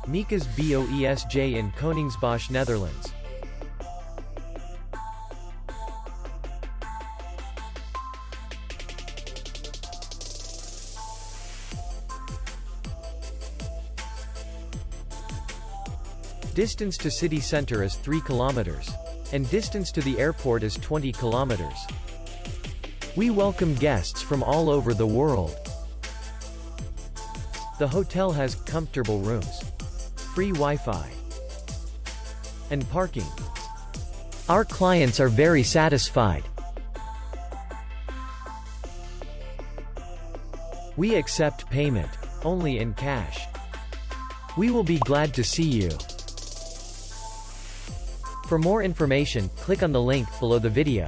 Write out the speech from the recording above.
Miekes Boesj in Koningsbosch, Netherlands. Distance to city center is 3 kilometers. And distance to the airport is 20 kilometers. We welcome guests from all over the world. The hotel has comfortable rooms, free Wi-Fi, and parking. Our clients are very satisfied. We accept payment only in cash. We will be glad to see you. For more information, click on the link below the video.